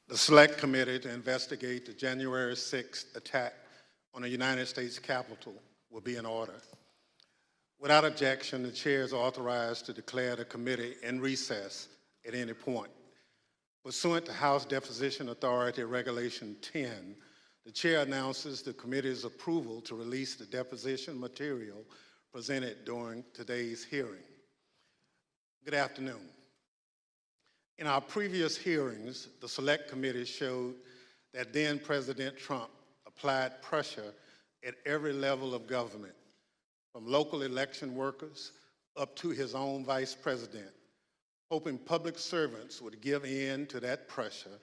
The Select Committee to investigate the January 6th attack on the United States Capitol will be in order. Without objection, the chair is authorized to declare the committee in recess at any point. Pursuant to House Deposition Authority Regulation 10, the chair announces the committee's approval to release the deposition material presented during today's hearing. Good afternoon. In our previous hearings, the Select Committee showed that then President Trump applied pressure at every level of government, from local election workers up to his own vice president, hoping public servants would give in to that pressure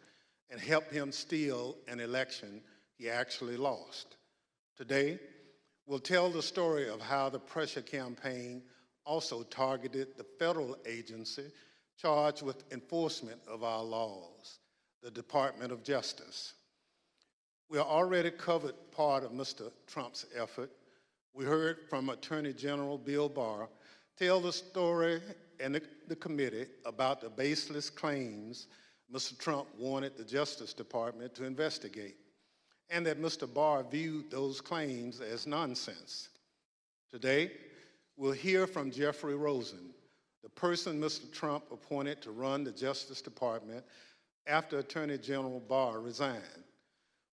and help him steal an election he actually lost. Today, we'll tell the story of how the pressure campaign also targeted the federal agency charged with enforcement of our laws, the Department of Justice. We already covered part of Mr. Trump's effort. We heard from Attorney General Bill Barr tell the story and the committee about the baseless claims Mr. Trump wanted the Justice Department to investigate, and that Mr. Barr viewed those claims as nonsense. Today, we'll hear from Jeffrey Rosen, the person Mr. Trump appointed to run the Justice Department after Attorney General Barr resigned.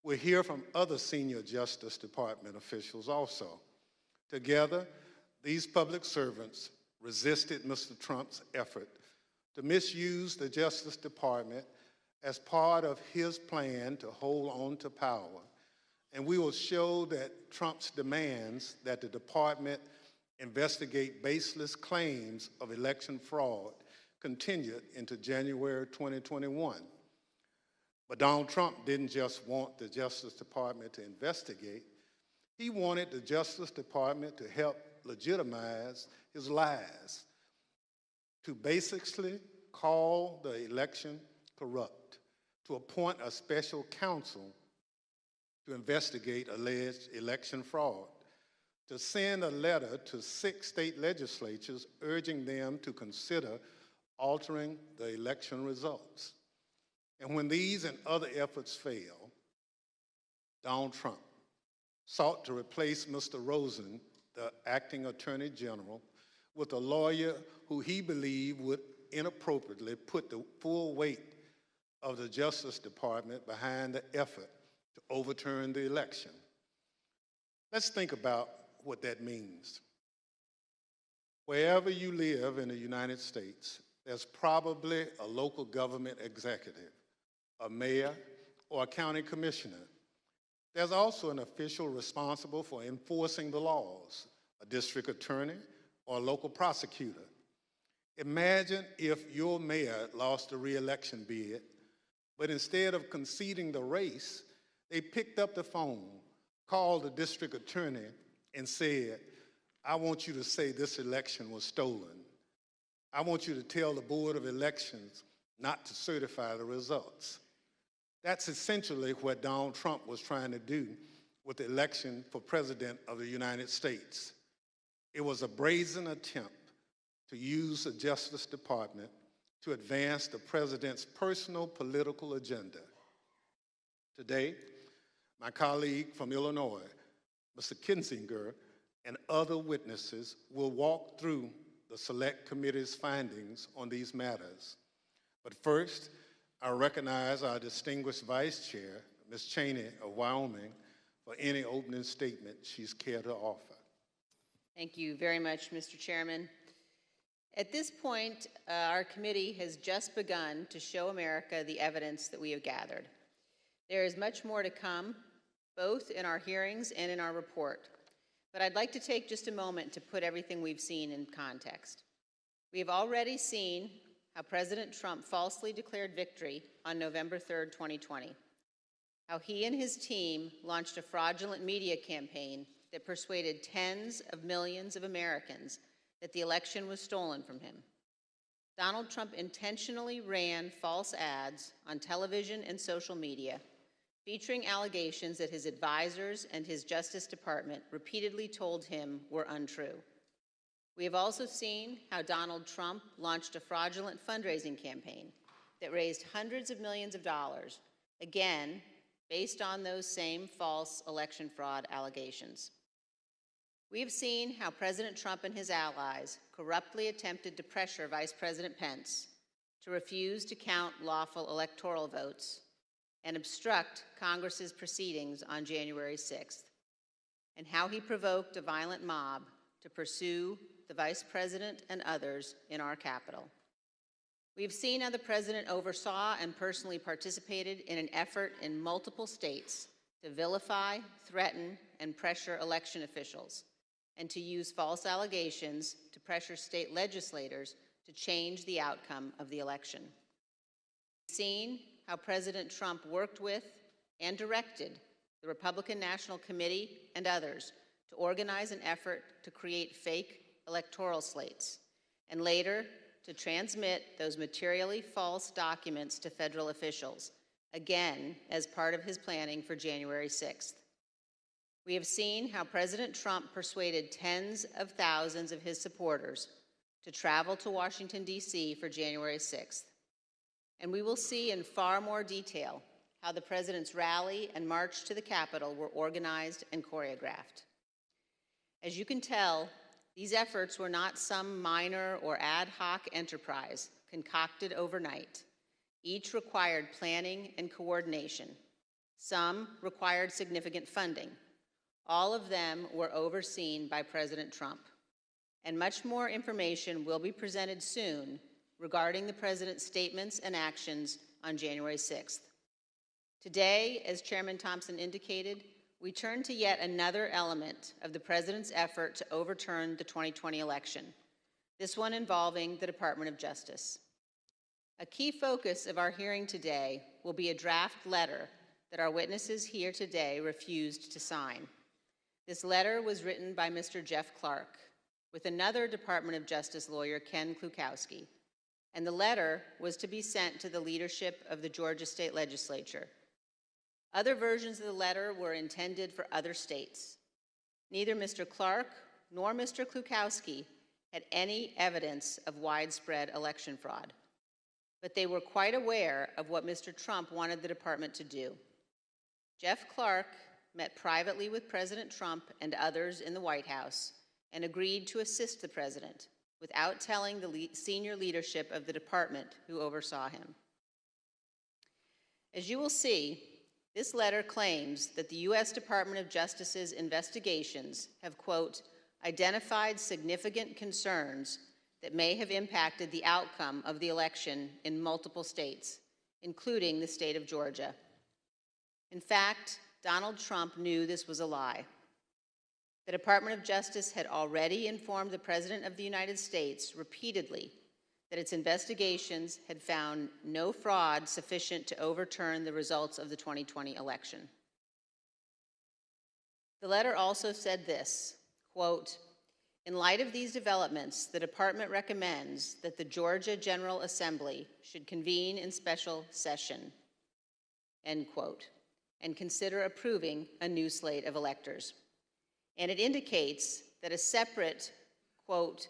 We'll hear from other senior Justice Department officials also. Together, these public servants resisted Mr. Trump's effort to misuse the Justice Department as part of his plan to hold on to power. And we will show that Trump's demands that the department investigate baseless claims of election fraud continued into January 2021. But Donald Trump didn't just want the Justice Department to investigate. He wanted the Justice Department to help legitimize his lies, to basically call the election corrupt, to appoint a special counsel to investigate alleged election fraud, to send a letter to 6 state legislatures urging them to consider altering the election results. And when these and other efforts failed, Donald Trump sought to replace Mr. Rosen, the acting Attorney General, with a lawyer who he believed would inappropriately put the full weight of the Justice Department behind the effort to overturn the election. Let's think about what that means. Wherever you live in the United States, there's probably a local government executive, a mayor, or a county commissioner. There's also an official responsible for enforcing the laws, a district attorney or a local prosecutor. Imagine if your mayor lost a re-election bid, but instead of conceding the race, they picked up the phone, called the district attorney, and said, I want you to say this election was stolen. I want you to tell the Board of Elections not to certify the results. That's essentially what Donald Trump was trying to do with the election for President of the United States. It was a brazen attempt to use the Justice Department to advance the president's personal political agenda. Today, my colleague from Illinois, Mr. Kinzinger, and other witnesses will walk through the Select Committee's findings on these matters. But first, I recognize our distinguished Vice Chair, Ms. Cheney of Wyoming, for any opening statement she's care to offer. Thank you very much, Mr. Chairman. At this point, our committee has just begun to show America the evidence that we have gathered. There is much more to come, both in our hearings and in our report. But I'd like to take just a moment to put everything we've seen in context. We have already seen how President Trump falsely declared victory on November 3rd, 2020, how he and his team launched a fraudulent media campaign that persuaded tens of millions of Americans that the election was stolen from him. Donald Trump intentionally ran false ads on television and social media, featuring allegations that his advisors and his Justice Department repeatedly told him were untrue. We have also seen how Donald Trump launched a fraudulent fundraising campaign that raised hundreds of millions of dollars again, based on those same false election fraud allegations. We have seen how President Trump and his allies corruptly attempted to pressure Vice President Pence to refuse to count lawful electoral votes and obstruct Congress's proceedings on January 6th, and how he provoked a violent mob to pursue the Vice President and others in our Capitol. We've seen how the President oversaw and personally participated in an effort in multiple states to vilify, threaten, and pressure election officials, and to use false allegations to pressure state legislators to change the outcome of the election. We've seen how President Trump worked with and directed the Republican National Committee and others to organize an effort to create fake electoral slates, and later to transmit those materially false documents to federal officials, again as part of his planning for January 6th. We have seen how President Trump persuaded tens of thousands of his supporters to travel to Washington, D.C. for January 6th. And we will see in far more detail how the President's rally and march to the Capitol were organized and choreographed. As you can tell, these efforts were not some minor or ad hoc enterprise concocted overnight. Each required planning and coordination. Some required significant funding. All of them were overseen by President Trump. And much more information will be presented soon regarding the President's statements and actions on January 6th. Today, as Chairman Thompson indicated, we turn to yet another element of the President's effort to overturn the 2020 election, this one involving the Department of Justice. A key focus of our hearing today will be a draft letter that our witnesses here today refused to sign. This letter was written by Mr. Jeff Clark with another Department of Justice lawyer, Ken Klukowski, and the letter was to be sent to the leadership of the Georgia State Legislature. Other versions of the letter were intended for other states. Neither Mr. Clark nor Mr. Klukowski had any evidence of widespread election fraud, but they were quite aware of what Mr. Trump wanted the department to do. Jeff Clark met privately with President Trump and others in the White House and agreed to assist the president without telling the senior leadership of the department who oversaw him. As you will see, this letter claims that the U.S. Department of Justice's investigations have, quote, identified significant concerns that may have impacted the outcome of the election in multiple states, including the state of Georgia. In fact, Donald Trump knew this was a lie. The Department of Justice had already informed the President of the United States repeatedly that its investigations had found no fraud sufficient to overturn the results of the 2020 election. The letter also said this, quote, in light of these developments, the department recommends that the Georgia General Assembly should convene in special session, end quote, and consider approving a new slate of electors. And it indicates that a separate, quote,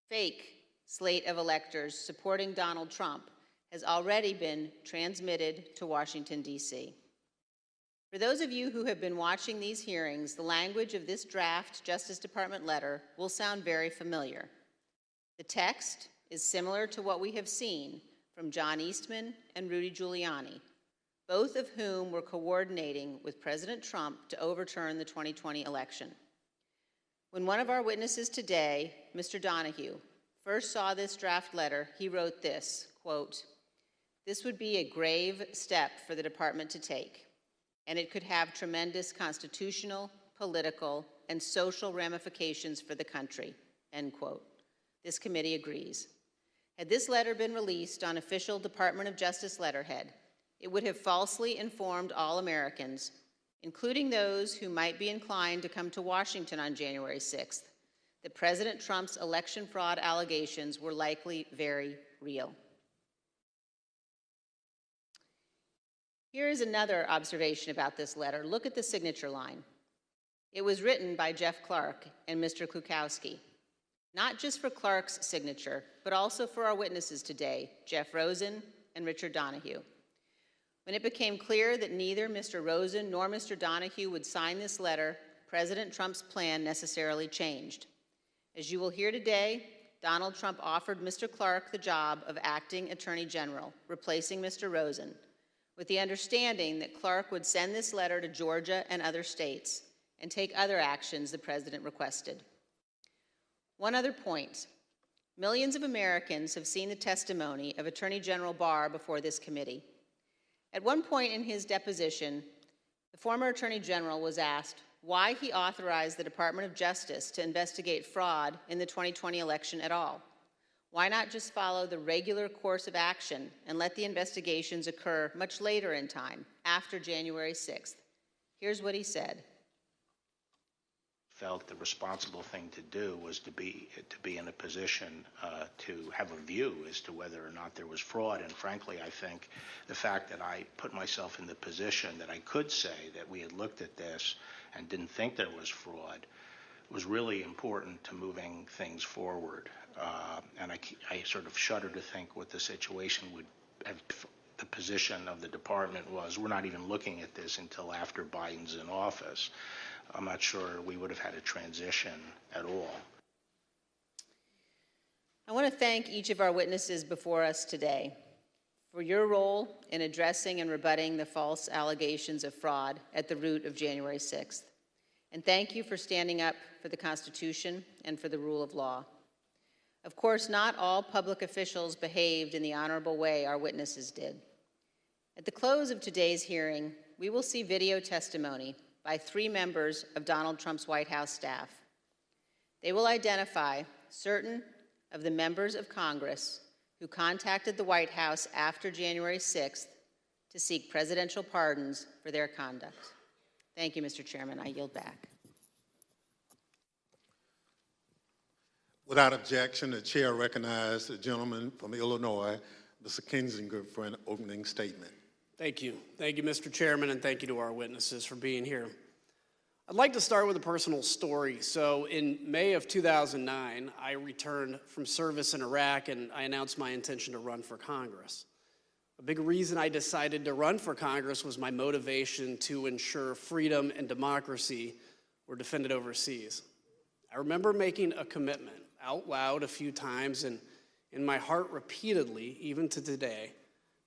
fake slate of electors supporting Donald Trump has already been transmitted to Washington, D.C. For those of you who have been watching these hearings, the language of this draft Justice Department letter will sound very familiar. The text is similar to what we have seen from John Eastman and Rudy Giuliani, both of whom were coordinating with President Trump to overturn the 2020 election. When one of our witnesses today, Mr. Donoghue, first saw this draft letter, he wrote this, quote, this would be a grave step for the department to take, and it could have tremendous constitutional, political, and social ramifications for the country, end quote. This committee agrees. Had this letter been released on official Department of Justice letterhead, it would have falsely informed all Americans, including those who might be inclined to come to Washington on January 6th, that President Trump's election fraud allegations were likely very real. Here is another observation about this letter. Look at the signature line. It was written by Jeff Clark and Mr. Klukowski, not just for Clark's signature, but also for our witnesses today, Jeff Rosen and Richard Donoghue. When it became clear that neither Mr. Rosen nor Mr. Donoghue would sign this letter, President Trump's plan necessarily changed. As you will hear today, Donald Trump offered Mr. Clark the job of acting Attorney General, replacing Mr. Rosen, with the understanding that Clark would send this letter to Georgia and other states and take other actions the President requested. One other point. Millions of Americans have seen the testimony of Attorney General Barr before this committee. At one point in his deposition, the former Attorney General was asked why he authorized the Department of Justice to investigate fraud in the 2020 election at all. Why not just follow the regular course of action and let the investigations occur much later in time, after January 6th? Here's what he said. Felt the responsible thing to do was to be in a position to have a view as to whether or not there was fraud. And frankly, I think the fact that I put myself in the position that I could say that we had looked at this and didn't think there was fraud was really important to moving things forward. And I sort of shudder to think what the situation would have. The position of the department was, we're not even looking at this until after Biden's in office. I'm not sure we would have had a transition at all. I want to thank each of our witnesses before us today for your role in addressing and rebutting the false allegations of fraud at the root of January 6th. And thank you for standing up for the Constitution and for the rule of law. Of course, not all public officials behaved in the honorable way our witnesses did. At the close of today's hearing, we will see video testimony by 3 members of Donald Trump's White House staff. They will identify certain of the members of Congress who contacted the White House after January 6th to seek presidential pardons for their conduct. Thank you, Mr. Chairman. I yield back. Without objection, the chair recognizes the gentleman from Illinois, Mr. Kinzinger, for an opening statement. Thank you. Thank you, Mr. Chairman, and thank you to our witnesses for being here. I'd like to start with a personal story. So in May of 2009, I returned from service in Iraq, and I announced my intention to run for Congress. A big reason I decided to run for Congress was my motivation to ensure freedom and democracy were defended overseas. I remember making a commitment out loud a few times and in my heart repeatedly, even to today,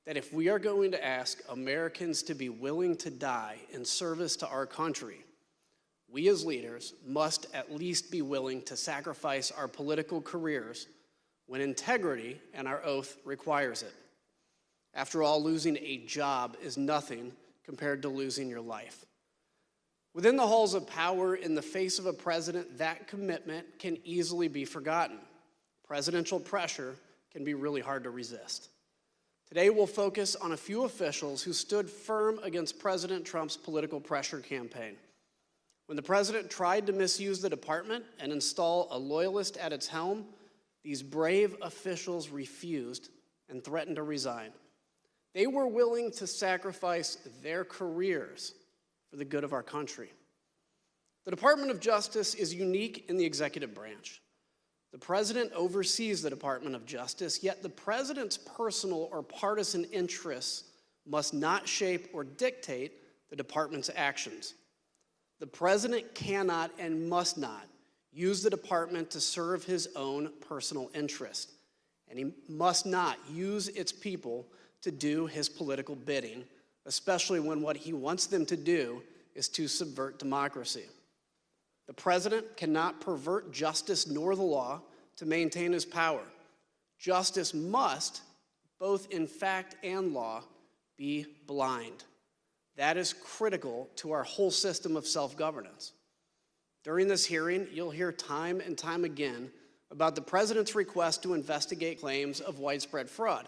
that if we are going to ask Americans to be willing to die in service to our country, we as leaders must at least be willing to sacrifice our political careers when integrity and our oath requires it. After all, losing a job is nothing compared to losing your life. Within the halls of power, in the face of a president, that commitment can easily be forgotten. Presidential pressure can be really hard to resist. Today, we'll focus on a few officials who stood firm against President Trump's political pressure campaign. When the president tried to misuse the department and install a loyalist at its helm, these brave officials refused and threatened to resign. They were willing to sacrifice their careers for the good of our country. The Department of Justice is unique in the executive branch. The president oversees the Department of Justice, yet the president's personal or partisan interests must not shape or dictate the department's actions. The president cannot and must not use the department to serve his own personal interest, and he must not use its people to do his political bidding, especially when what he wants them to do is to subvert democracy. The president cannot pervert justice nor the law to maintain his power. Justice must, both in fact and law, be blind. That is critical to our whole system of self-governance. During this hearing, you'll hear time and time again about the president's request to investigate claims of widespread fraud.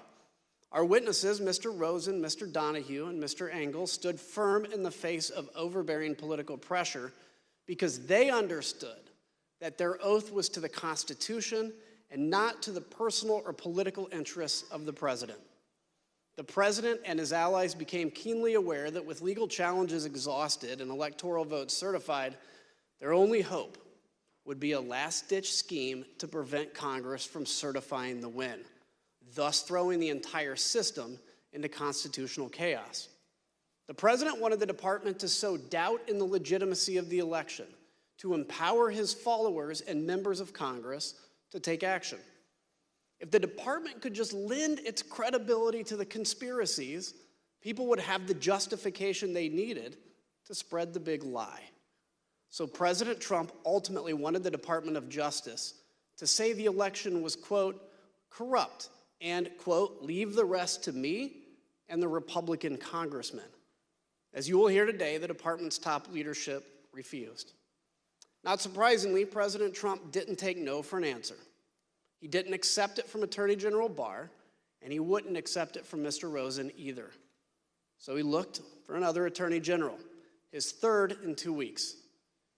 Our witnesses, Mr. Rosen, Mr. Donoghue, and Mr. Engel, stood firm in the face of overbearing political pressure because they understood that their oath was to the Constitution and not to the personal or political interests of the president. The president and his allies became keenly aware that with legal challenges exhausted and electoral votes certified, their only hope would be a last-ditch scheme to prevent Congress from certifying the win, thus throwing the entire system into constitutional chaos. The president wanted the department to sow doubt in the legitimacy of the election, to empower his followers and members of Congress to take action. If the department could just lend its credibility to the conspiracies, people would have the justification they needed to spread the big lie. So President Trump ultimately wanted the Department of Justice to say the election was, quote, corrupt, and, quote, leave the rest to me and the Republican congressmen. As you will hear today, the department's top leadership refused. Not surprisingly, President Trump didn't take no for an answer. He didn't accept it from Attorney General Barr, and he wouldn't accept it from Mr. Rosen either. So he looked for another Attorney General, his third in 2 weeks.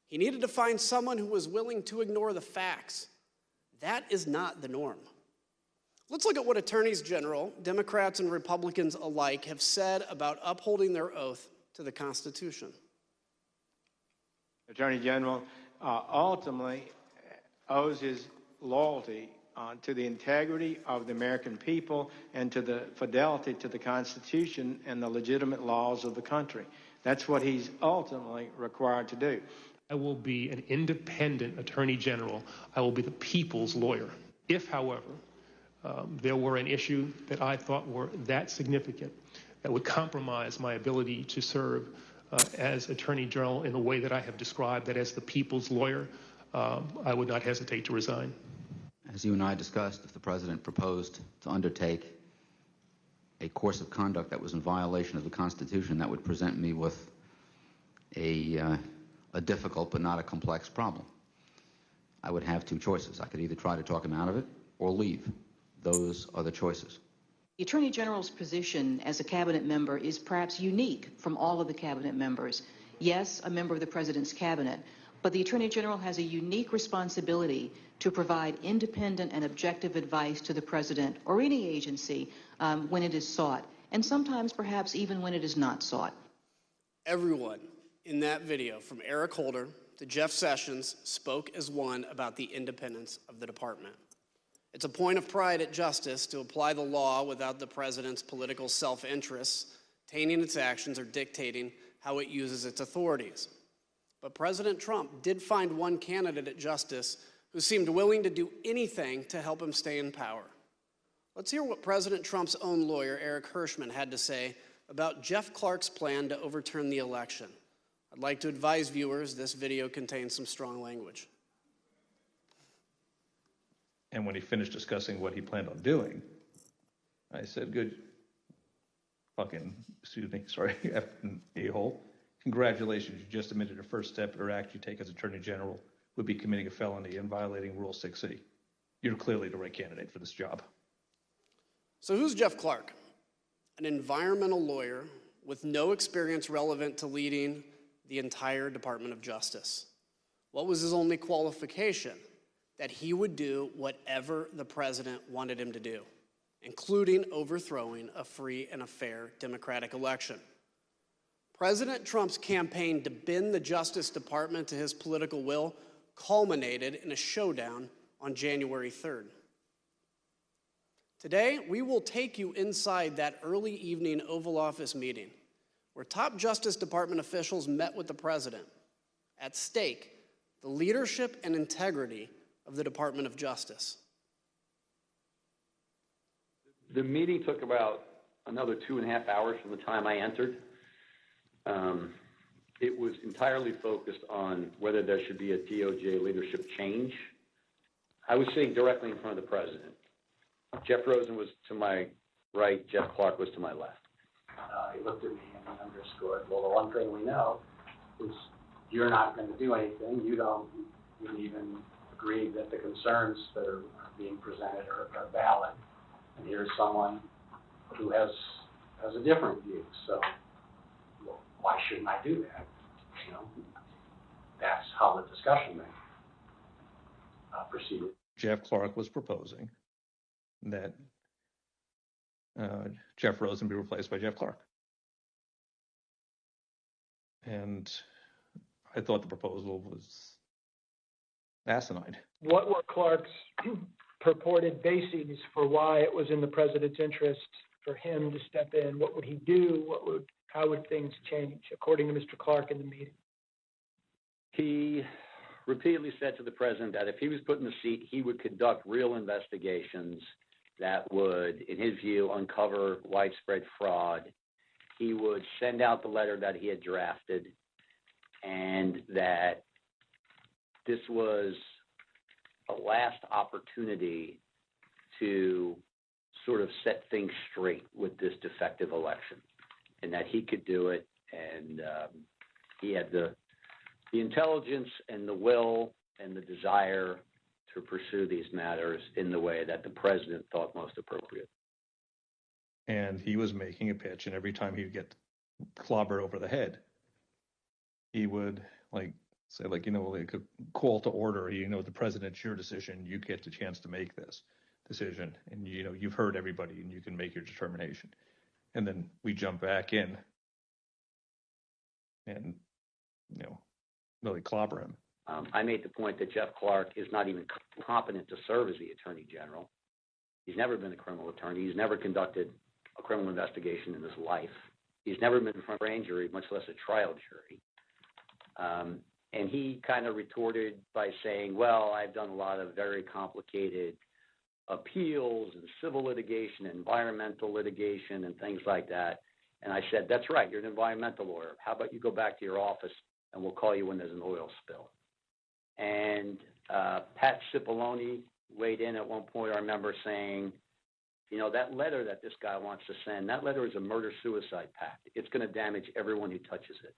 He needed to find someone who was willing to ignore the facts. That is not the norm. Let's look at what attorneys general, Democrats and Republicans alike, have said about upholding their oath to the Constitution. Attorney General ultimately owes his loyalty to the integrity of the American people and to the fidelity to the Constitution and the legitimate laws of the country. That's what he's ultimately required to do. I will be an independent Attorney General. I will be the people's lawyer. If, however, there were an issue that I thought were that significant that would compromise my ability to serve as Attorney General in the way that I have described, that as the people's lawyer, I would not hesitate to resign. As you and I discussed, if the President proposed to undertake a course of conduct that was in violation of the Constitution, that would present me with a difficult but not a complex problem. I would have two choices. I could either try to talk him out of it or leave. Those are the choices. The Attorney General's position as a cabinet member is perhaps unique from all of the cabinet members. Yes, a member of the President's cabinet, but the Attorney General has a unique responsibility to provide independent and objective advice to the President or any agency when it is sought, and sometimes perhaps even when it is not sought. Everyone in that video, from Eric Holder to Jeff Sessions, spoke as one about the independence of the department. It's a point of pride at Justice to apply the law without the president's political self-interests tainting its actions or dictating how it uses its authorities. But President Trump did find one candidate at Justice who seemed willing to do anything to help him stay in power. Let's hear what President Trump's own lawyer, Eric Hirschman, had to say about Jeff Clark's plan to overturn the election. I'd like to advise viewers this video contains some strong language. And when he finished discussing what he planned on doing, I said, good fucking, effing a-hole. Congratulations, you just admitted a first step or act you take as Attorney General would be committing a felony and violating Rule 6C. You're clearly the right candidate for this job. So who's Jeff Clark? An environmental lawyer with no experience relevant to leading the entire Department of Justice. What was his only qualification? That he would do whatever the president wanted him to do, including overthrowing a free and a fair democratic election. President Trump's campaign to bend the Justice Department to his political will culminated in a showdown on January 3rd. Today, we will take you inside that early evening Oval Office meeting where top Justice Department officials met with the president. At stake, the leadership and integrity of the Department of Justice. The meeting took about another 2.5 hours from the time I entered. It was entirely focused on whether there should be a DOJ leadership change. I was sitting directly in front of the president. Jeff Rosen was to my right, Jeff Clark was to my left. He looked at me and underscored, well, the one thing we know is you're not going to do anything. You don't even agree that the concerns that are being presented are valid. And here's someone who has a different view. So well, why shouldn't I do that? You know, that's how the discussion then proceeded. Jeff Clark was proposing that Jeff Rosen be replaced by Jeff Clark. And I thought the proposal was asinine. What were Clark's purported bases for why it was in the president's interest for him to step in? What would he do? How would things change, according to Mr. Clark in the meeting? He repeatedly said to the president that if he was put in the seat, he would conduct real investigations that would, in his view, uncover widespread fraud. He would send out the letter that he had drafted, and that this was a last opportunity to sort of set things straight with this defective election, and that he could do it, and he had the intelligence and the will and the desire to pursue these matters in the way that the president thought most appropriate. And he was making a pitch, and every time he'd get clobbered over the head, he would say, like a call to order, the president, it's your decision, you get the chance to make this decision, and you've heard everybody and you can make your determination. And then we jump back in and really clobber him. I made the point that Jeff Clark is not even competent to serve as the Attorney General. He's never been a criminal attorney. He's never conducted a criminal investigation in his life. He's never been in front of a grand jury, much less a trial jury. And he kind of retorted by saying, well, I've done a lot of very complicated appeals and civil litigation, environmental litigation, and things like that. And I said, that's right, you're an environmental lawyer. How about you go back to your office and we'll call you when there's an oil spill. And Pat Cipollone weighed in at one point, I remember saying, that letter that this guy wants to send, that letter is a murder-suicide pact. It's going to damage everyone who touches it.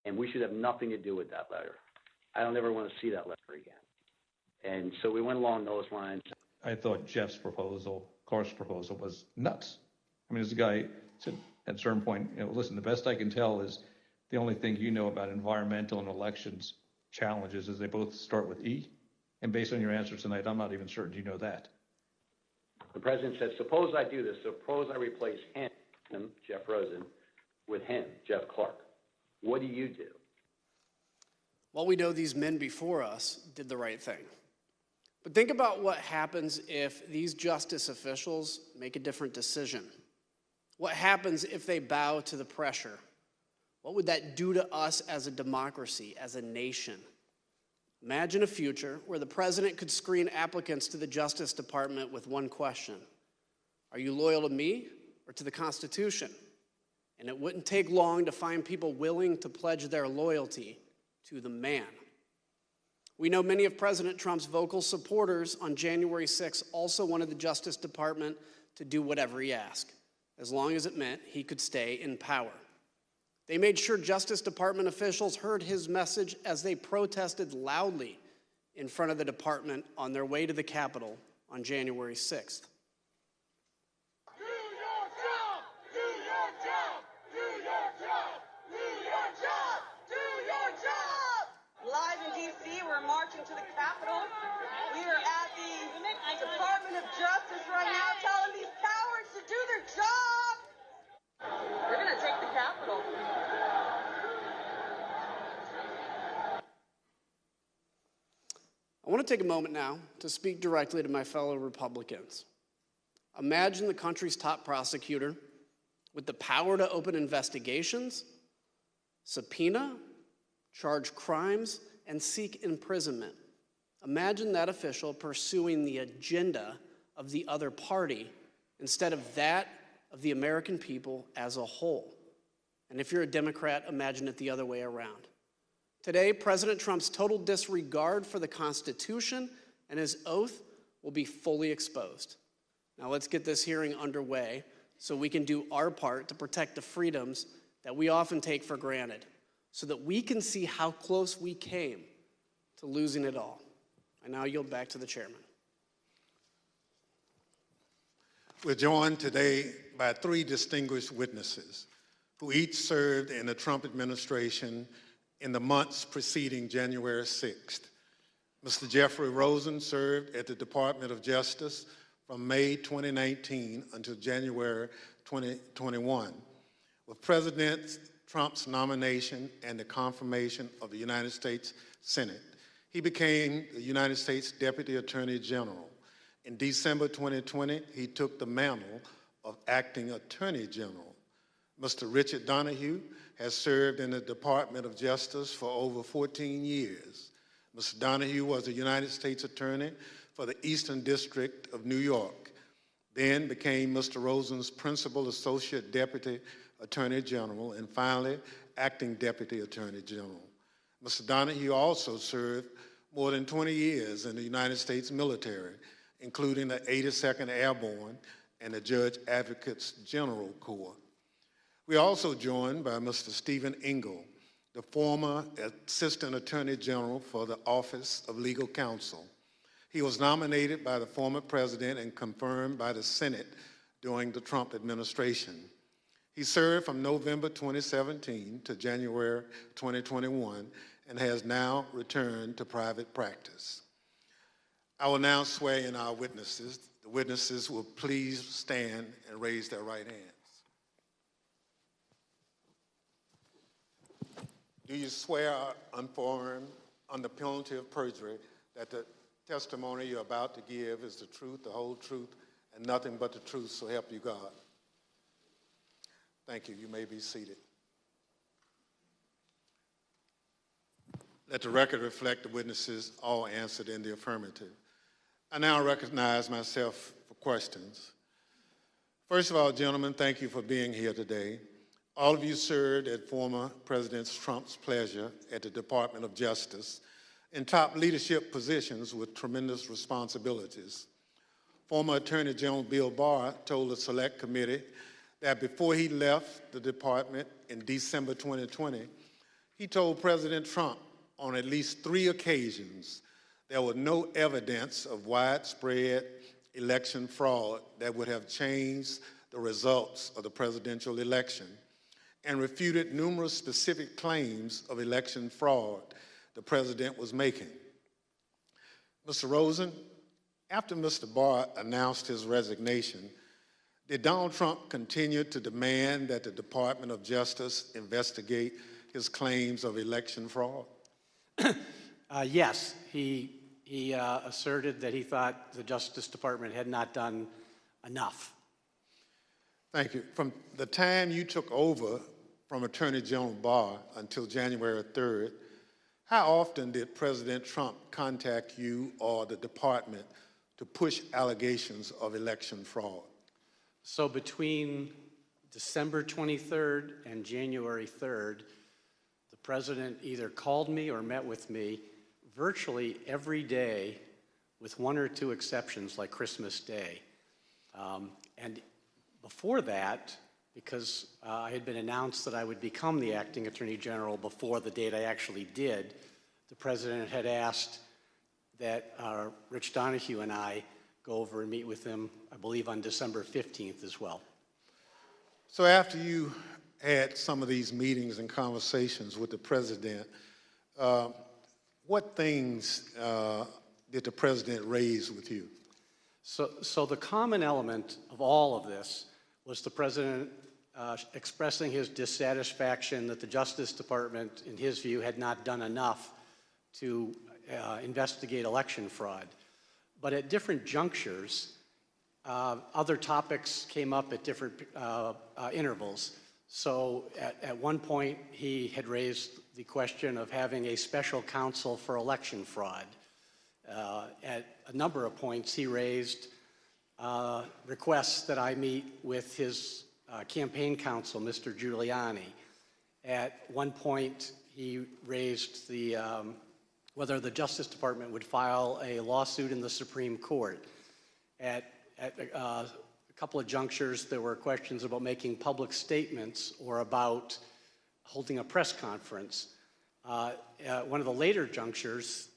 And we should have nothing to do with that letter. I don't ever want to see that letter again. And so we went along those lines. I thought Clark's proposal was nuts. I mean, this guy said at a certain point, listen, the best I can tell is the only thing you know about environmental and elections challenges is they both start with E. And based on your answer tonight, I'm not even certain you know that. The president said, suppose I do this. Suppose I replace him, Jeff Rosen, with him, Jeff Clark. What do you do? Well, we know these men before us did the right thing. But think about what happens if these justice officials make a different decision. What happens if they bow to the pressure? What would that do to us as a democracy, as a nation? Imagine a future where the president could screen applicants to the Justice Department with one question. Are you loyal to me or to the Constitution? And it wouldn't take long to find people willing to pledge their loyalty to the man. We know many of President Trump's vocal supporters on January 6th also wanted the Justice Department to do whatever he asked, as long as it meant he could stay in power. They made sure Justice Department officials heard his message as they protested loudly in front of the department on their way to the Capitol on January 6th. To the Capitol. We are at the Department of Justice right now telling these cowards to do their job. We're going to take the Capitol. I want to take a moment now to speak directly to my fellow Republicans. Imagine the country's top prosecutor with the power to open investigations, subpoena, charge crimes, and seek imprisonment. Imagine that official pursuing the agenda of the other party instead of that of the American people as a whole. And if you're a Democrat, imagine it the other way around. Today, President Trump's total disregard for the Constitution and his oath will be fully exposed. Now let's get this hearing underway so we can do our part to protect the freedoms that we often take for granted, so that we can see how close we came to losing it all. I now yield back to the chairman. We're joined today by three distinguished witnesses who each served in the Trump administration in the months preceding January 6th. Mr. Jeffrey Rosen served at the Department of Justice from May 2019 until January 2021. With President Trump's nomination and the confirmation of the United States Senate, he became the United States Deputy Attorney General. In December 2020, he took the mantle of Acting Attorney General. Mr. Richard Donoghue has served in the Department of Justice for over 14 years. Mr. Donoghue was a United States Attorney for the Eastern District of New York, then became Mr. Rosen's Principal Associate Deputy Attorney General, and finally, Acting Deputy Attorney General. Mr. Donoghue also served more than 20 years in the United States military, including the 82nd Airborne and the Judge Advocates General Corps. We are also joined by Mr. Stephen Engel, the former Assistant Attorney General for the Office of Legal Counsel. He was nominated by the former president and confirmed by the Senate during the Trump administration. He served from November 2017 to January 2021 and has now returned to private practice. I will now swear in our witnesses. The witnesses will please stand and raise their right hands. Do you swear unaffirmed under penalty of perjury that the testimony you're about to give is the truth, the whole truth, and nothing but the truth, so help you God? Thank you. You may be seated. Let the record reflect the witnesses all answered in the affirmative. I now recognize myself for questions. First of all, gentlemen, thank you for being here today. All of you served at former President Trump's pleasure at the Department of Justice in top leadership positions with tremendous responsibilities. Former Attorney General Bill Barr told the Select Committee that before he left the department in December 2020, he told President Trump on at least 3 occasions there was no evidence of widespread election fraud that would have changed the results of the presidential election, and refuted numerous specific claims of election fraud the president was making. Mr. Rosen, after Mr. Barr announced his resignation, did Donald Trump continue to demand that the Department of Justice investigate his claims of election fraud? Yes, he asserted that he thought the Justice Department had not done enough. Thank you. From the time you took over from Attorney General Barr until January 3rd, how often did President Trump contact you or the department to push allegations of election fraud? So between December 23rd and January 3rd, the president either called me or met with me virtually every day, with 1 or 2 exceptions like Christmas Day. And before that, because I had been announced that I would become the acting attorney general before the date I actually did, the president had asked that Rich Donoghue and I go over and meet with him, I believe, on December 15th as well. So after you had some of these meetings and conversations with the president, what things did the president raise with you? So the common element of all of this was the president expressing his dissatisfaction that the Justice Department, in his view, had not done enough to investigate election fraud. But at different junctures, other topics came up at different intervals. So at one point, he had raised the question of having a special counsel for election fraud. At a number of points, he raised requests that I meet with his campaign counsel, Mr. Giuliani. At one point, he raised the whether the Justice Department would file a lawsuit in the Supreme Court. At a couple of junctures, there were questions about making public statements or about holding a press conference. One of the later junctures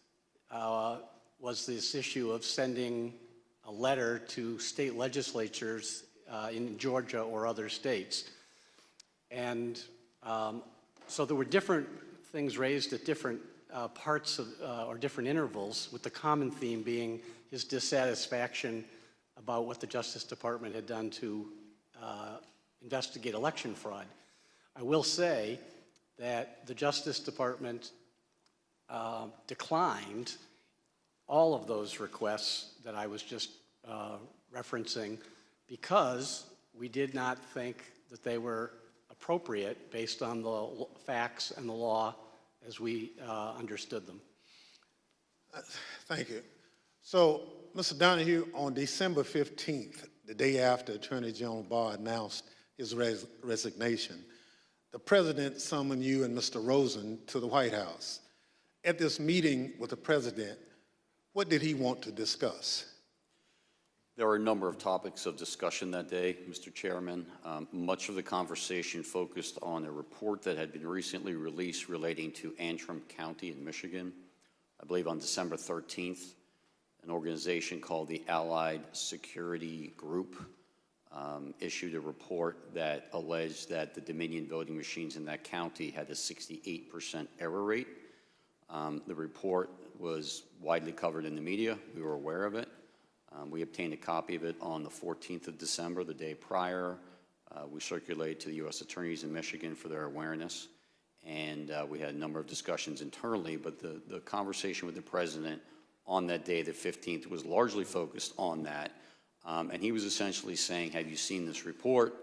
was this issue of sending a letter to state legislatures in Georgia or other states. And so there were different things raised at different parts of, or different intervals, with the common theme being his dissatisfaction about what the Justice Department had done to investigate election fraud. I will say that the Justice Department declined all of those requests that I was just referencing, because We did not think that they were appropriate based on the facts and the law as we understood them. Thank you. So, Mr. Donoghue, on December 15th, the day after Attorney General Barr announced his resignation, the President summoned you and Mr. Rosen to the White House. At this meeting with the President, what did he want to discuss? There were a number of topics of discussion that day, Mr. Chairman. Much of the conversation focused on a report that had been recently released relating to Antrim County in Michigan. I believe on December 13th, an organization called the Allied Security Group issued a report that alleged that the Dominion voting machines in that county had a 68% error rate. The report was widely covered in the media. We were aware of it. We obtained a copy of it on the 14th of December, the day prior. We circulated to the U.S. attorneys in Michigan for their awareness, and we had a number of discussions internally, but the conversation with the President on that day, the 15th, was largely focused on that. And he was essentially saying, have you seen this report?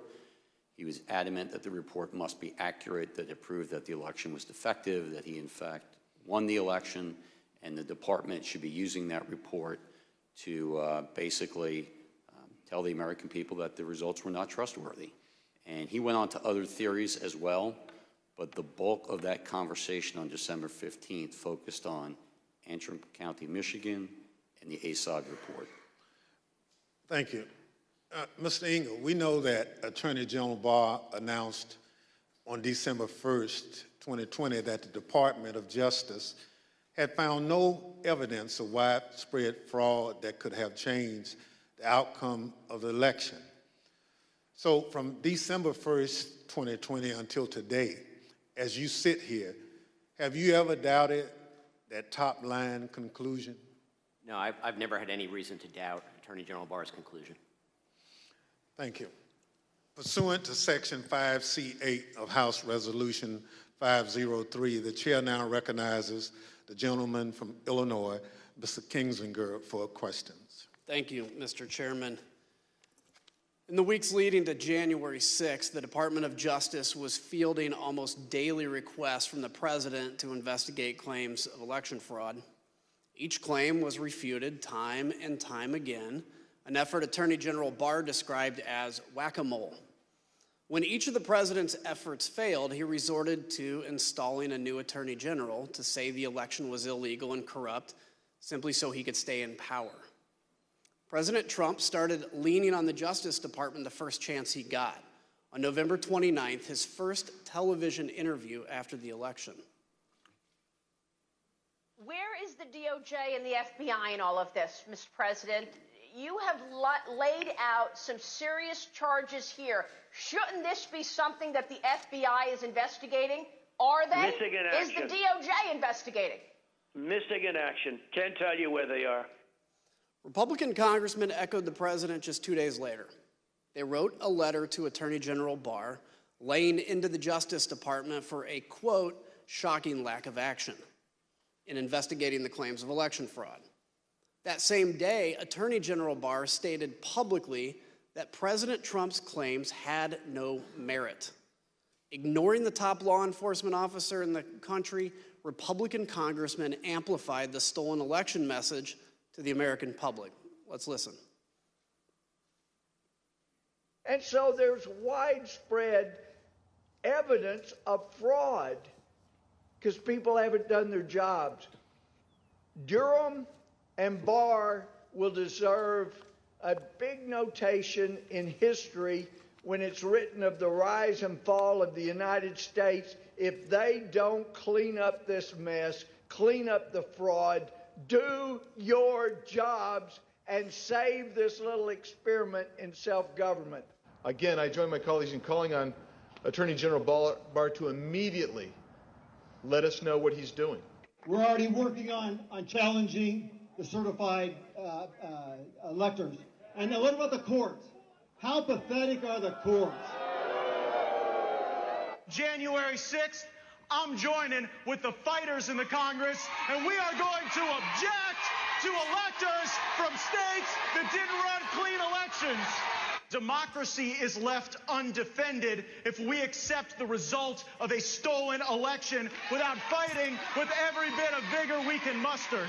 He was adamant that the report must be accurate, that it proved that the election was defective, that he in fact won the election, and the department should be using that report to basically tell the American people that the results were not trustworthy. And he went on to other theories as well, but the bulk of that conversation on December 15th focused on Antrim County, Michigan, and the ASOG report. Thank you. Mr. Engel, we know that Attorney General Barr announced on December 1st, 2020, that the Department of Justice had found no evidence of widespread fraud that could have changed the outcome of the election. So from December 1st, 2020 until today, as you sit here, have you ever doubted that top line conclusion? No, I've never had any reason to doubt Attorney General Barr's conclusion. Thank you. Pursuant to Section 5C8 of House Resolution 503, the chair now recognizes the gentleman from Illinois, Mr. Kinzinger, for questions. Thank you, Mr. Chairman. In the weeks leading to January 6th, the Department of Justice was fielding almost daily requests from the President to investigate claims of election fraud. Each claim was refuted time and time again, an effort Attorney General Barr described as whack-a-mole. When each of the President's efforts failed, he resorted to installing a new Attorney General to say the election was illegal and corrupt, simply so he could stay in power. President Trump started leaning on the Justice Department the first chance he got. On November 29th, his first television interview after the election. Where is the DOJ and the FBI in all of this, Mr. President? You have laid out some serious charges here. Shouldn't this be something that the FBI is investigating? Are they? Missing in action. Is the DOJ investigating? Missing in action. Can't tell you where they are. Republican congressmen echoed the President just 2 days later. They wrote a letter to Attorney General Barr laying into the Justice Department for a, quote, shocking lack of action in investigating the claims of election fraud. That same day, Attorney General Barr stated publicly that President Trump's claims had no merit. Ignoring the top law enforcement officer in the country, Republican congressmen amplified the stolen election message to the American public. Let's listen. And so there's widespread evidence of fraud because people haven't done their jobs. Durham and Barr will deserve a big notation in history when it's written of the rise and fall of the United States if they don't clean up this mess, clean up the fraud, do your jobs, and save this little experiment in self-government. Again, I join my colleagues in calling on Attorney General Barr to immediately let us know what he's doing. We're already working on challenging the certified electors. And now what about the courts? How pathetic are the courts? January 6th, I'm joining with the fighters in the Congress, and we are going to object to electors from states that didn't run clean elections. Democracy is left undefended if we accept the result of a stolen election without fighting with every bit of vigor we can muster.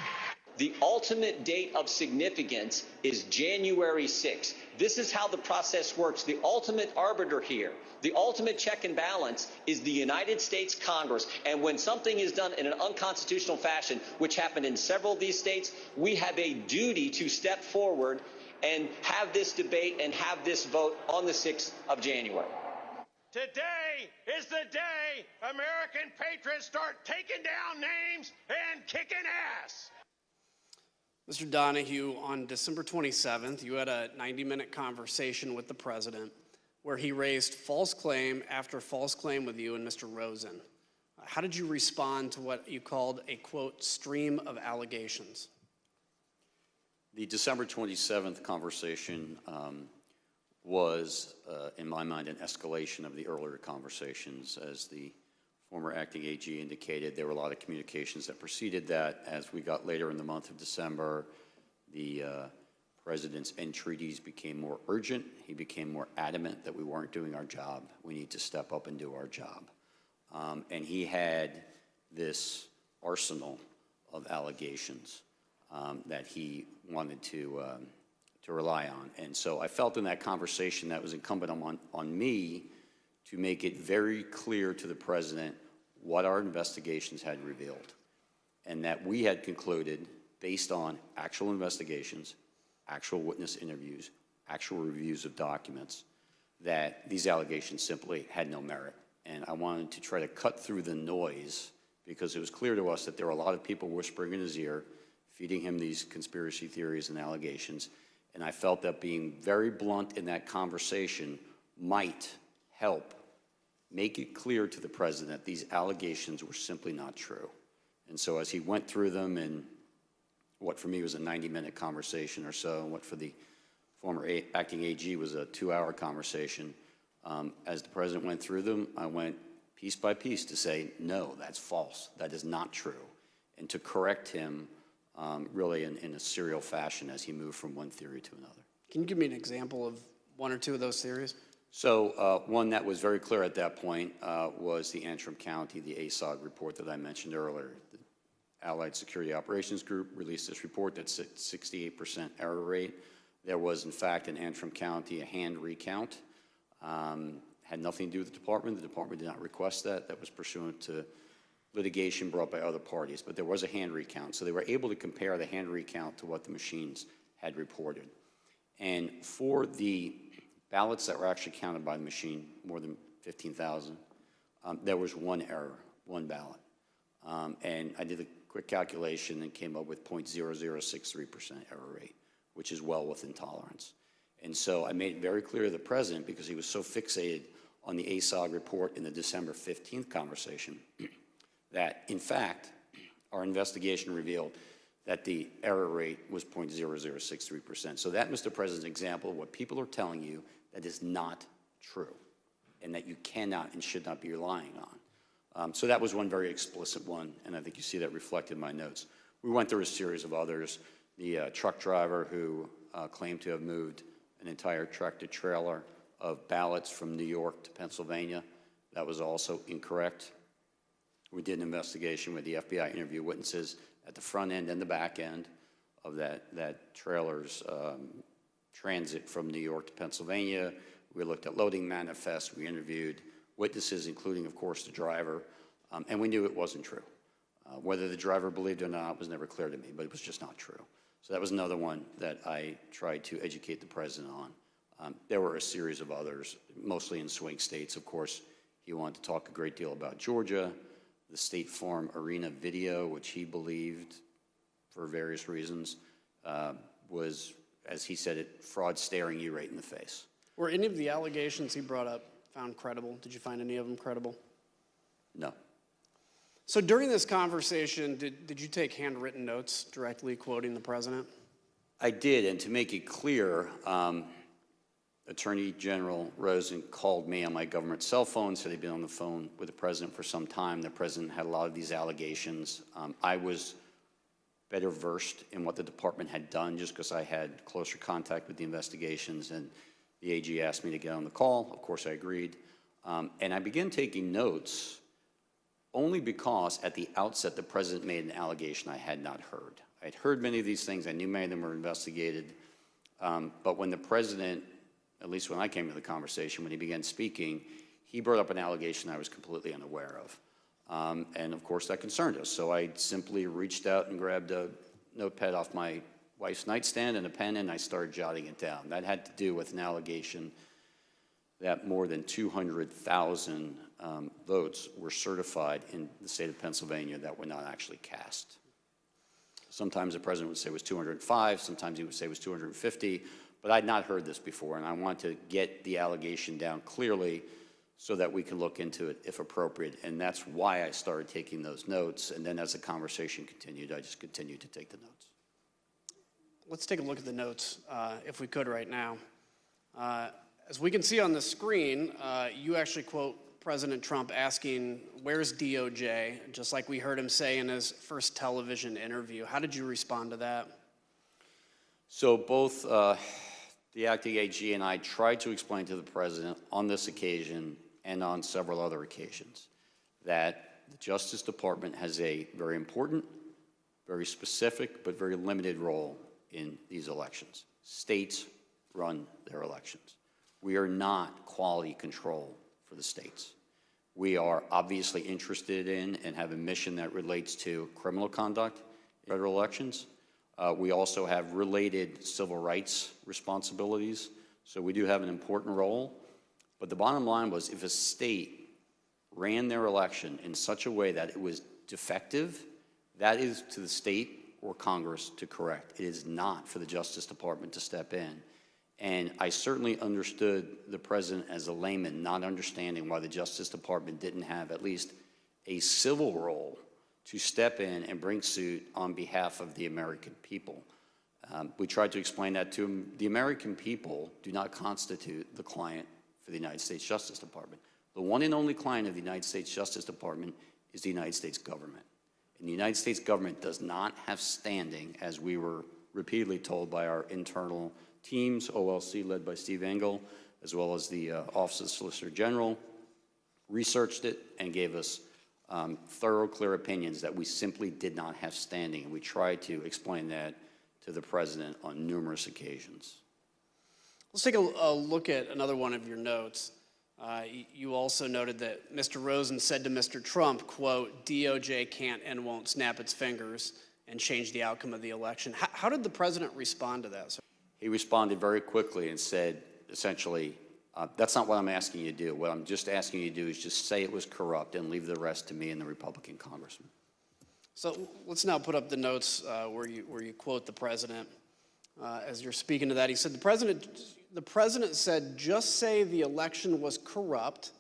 The ultimate date of significance is January 6th. This is how the process works. The ultimate arbiter here, the ultimate check and balance is the United States Congress. And when something is done in an unconstitutional fashion, which happened in several of these states, we have a duty to step forward and have this debate and have this vote on the 6th of January. Today is the day American patriots start taking down names and kicking ass. Mr. Donoghue, on December 27th, you had a 90-minute conversation with the president where he raised false claim after false claim with you and Mr. Rosen. How did you respond to what you called a, quote, stream of allegations? The December 27th conversation was, in my mind, an escalation of the earlier conversations. As the former acting AG indicated, there were a lot of communications that preceded that. As we got later in the month of December, the president's entreaties became more urgent. He became more adamant that we weren't doing our job. We need to step up and do our job. And he had this arsenal of allegations that he wanted to rely on. And so I felt in that conversation that was incumbent on me to make it very clear to the president what our investigations had revealed, and that we had concluded, based on actual investigations, actual witness interviews, actual reviews of documents, that these allegations simply had no merit. And I wanted to try to cut through the noise, because it was clear to us that there were a lot of people whispering in his ear, feeding him these conspiracy theories and allegations. And I felt that being very blunt in that conversation might help make it clear to the president these allegations were simply not true. And so as he went through them in what for me was a 90-minute conversation or so, and what for the former acting AG was a 2-hour conversation, as the president went through them, I went piece by piece to say, no, that's false, that is not true, and to correct him really in a serial fashion as he moved from one theory to another. Can you give me an example of one or two of those theories? So one that was very clear at that point was the Antrim County, the ASOG report that I mentioned earlier. The Allied Security Operations Group released this report that said 68% error rate. There was, in fact, in Antrim County, a hand recount. Had nothing to do with the department. The department did not request that. That was pursuant to litigation brought by other parties. But there was a hand recount. So they were able to compare the hand recount to what the machines had reported. And for the ballots that were actually counted by the machine, more than 15,000, there was one error, one ballot. And I did a quick calculation and came up with 0.0063% error rate, which is well within tolerance. And so I made it very clear to the president, because he was so fixated on the ASOG report in the December 15th conversation, that in fact, our investigation revealed that the error rate was 0.0063%. So that, Mr. President's example of what people are telling you that is not true, and that you cannot and should not be relying on. So that was one very explicit one, and I think you see that reflected in my notes. We went through a series of others. The truck driver who claimed to have moved an entire tractor-trailer of ballots from New York to Pennsylvania, that was also incorrect. We did an investigation where the FBI interviewed witnesses at the front end and the back end of that trailer's transit from New York to Pennsylvania. We looked at loading manifests. We interviewed witnesses, including, of course, the driver, and we knew it wasn't true. Whether the driver believed it or not was never clear to me, but it was just not true. So that was another one that I tried to educate the president on. There were a series of others, mostly in swing states. Of course, he wanted to talk a great deal about Georgia, the State Farm Arena video, which he believed, for various reasons, was, as he said it, fraud staring you right in the face. Were any of the allegations he brought up found credible? Did you find any of them credible? No. So during this conversation, did you take handwritten notes directly quoting the president? I did, and to make it clear, Attorney General Rosen called me on my government cell phone, said he'd been on the phone with the president for some time. The president had a lot of these allegations. I was better versed in what the department had done just because I had closer contact with the investigations, and The AG asked me to get on the call. Of course, I agreed. And I began taking notes only because at the outset the president made an allegation I had not heard. I'd heard many of these things. I knew many of them were investigated. But when the president, at least when I came to the conversation, when he began speaking, he brought up an allegation I was completely unaware of. And of course that concerned us. So I simply reached out and grabbed a notepad off my wife's nightstand and a pen, and I started jotting it down. That had to do with an allegation that more than 200,000 votes were certified in the state of Pennsylvania that were not actually cast. Sometimes the president would say it was 205, sometimes he would say it was 250, but I'd not heard this before, and I wanted to get the allegation down clearly so that we could look into it if appropriate, and that's why I started taking those notes, and then as the conversation continued, I just continued to take the notes. Let's take a look at the notes, if we could right now. As we can see on the screen, you actually quote President Trump asking, "Where's DOJ?" just like we heard him say in his first television interview. How did you respond to that? So both the acting AG and I tried to explain to the president on this occasion and on several other occasions that the Justice Department has a very important, very specific, but very limited role in these elections. States run their elections. We are not quality control for the states. We are obviously interested in and have a mission that relates to criminal conduct in federal elections. We also have related civil rights responsibilities, so we do have an important role. But the bottom line was, if a state ran their election in such a way that it was defective, that is to the state or Congress to correct. It is not for the Justice Department to step in. And I certainly understood the president as a layman, not understanding why the Justice Department didn't have at least a civil role to step in and bring suit on behalf of the American people. We tried to explain that to him. The American people do not constitute the client for the United States Justice Department. The one and only client of the United States Justice Department is the United States government. And the United States government does not have standing, as we were repeatedly told by our internal teams, OLC led by Steve Engel, as well as the Office of the Solicitor General, researched it and gave us thorough, clear opinions that we simply did not have standing. And we tried to explain that to the president on numerous occasions. Let's take a look at another one of your notes. You also noted that Mr. Rosen said to Mr. Trump, quote, "DOJ can't and won't snap its fingers and change the outcome of the election." How did the president respond to that, sir? He responded very quickly and said, essentially, that's not what I'm asking you to do. What I'm just asking you to do is just say it was corrupt and leave the rest to me and the Republican congressman. So let's now put up the notes where you quote the president. As you're speaking to that, he said, the president said, "Just say the election was corrupt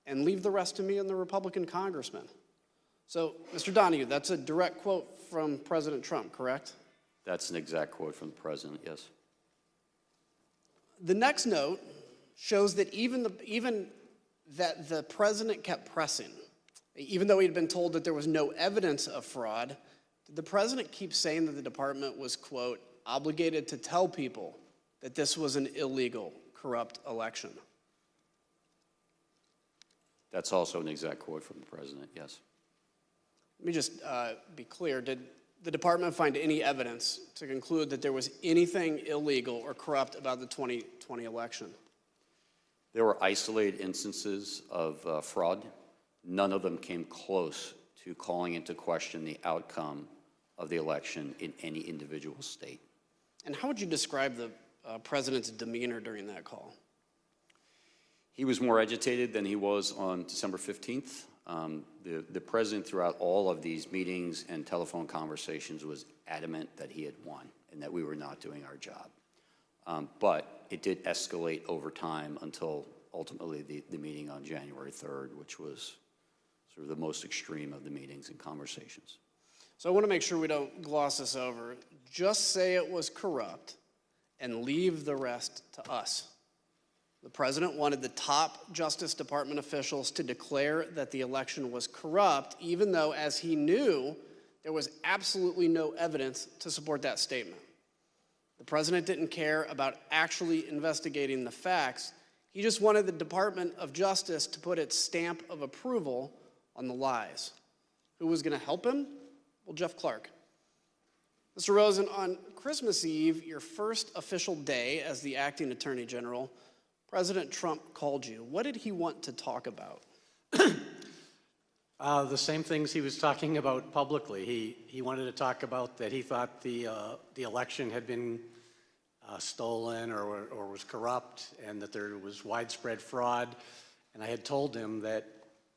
and leave the rest to me and the Republican congressman." So, Mr. Donoghue, that's a direct quote from President Trump, correct? That's an exact quote from the president, yes. The next note shows that even that the president kept pressing. Even though he'd been told that there was no evidence of fraud, did the president keep saying that the department was, quote, "obligated to tell people that this was an illegal, corrupt election"? That's also an exact quote from the president, yes. Let me just be clear. Did the department find any evidence to conclude that there was anything illegal or corrupt about the 2020 election? There were isolated instances of fraud. None of them came close to calling into question the outcome of the election in any individual state. And how would you describe the president's demeanor during that call? He was more agitated than he was on December 15th. The president, throughout all of these meetings and telephone conversations, was adamant that he had won and that we were not doing our job. But it did escalate over time until ultimately the meeting on January 3rd, which was sort of the most extreme of the meetings and conversations. So I want to make sure we don't gloss this over. Just say it was corrupt and leave the rest to us. The president wanted the top Justice Department officials to declare that the election was corrupt, even though, as he knew, there was absolutely no evidence to support that statement. The president didn't care about actually investigating the facts. He just wanted the Department of Justice to put its stamp of approval on the lies. Who was going to help him? Well, Jeff Clark. Mr. Rosen, on Christmas Eve, your first official day as the acting attorney general, President Trump called you. What did he want to talk about? The same things he was talking about publicly. He wanted to talk about that he thought the election had been stolen or was corrupt, and that there was widespread fraud. And I had told him that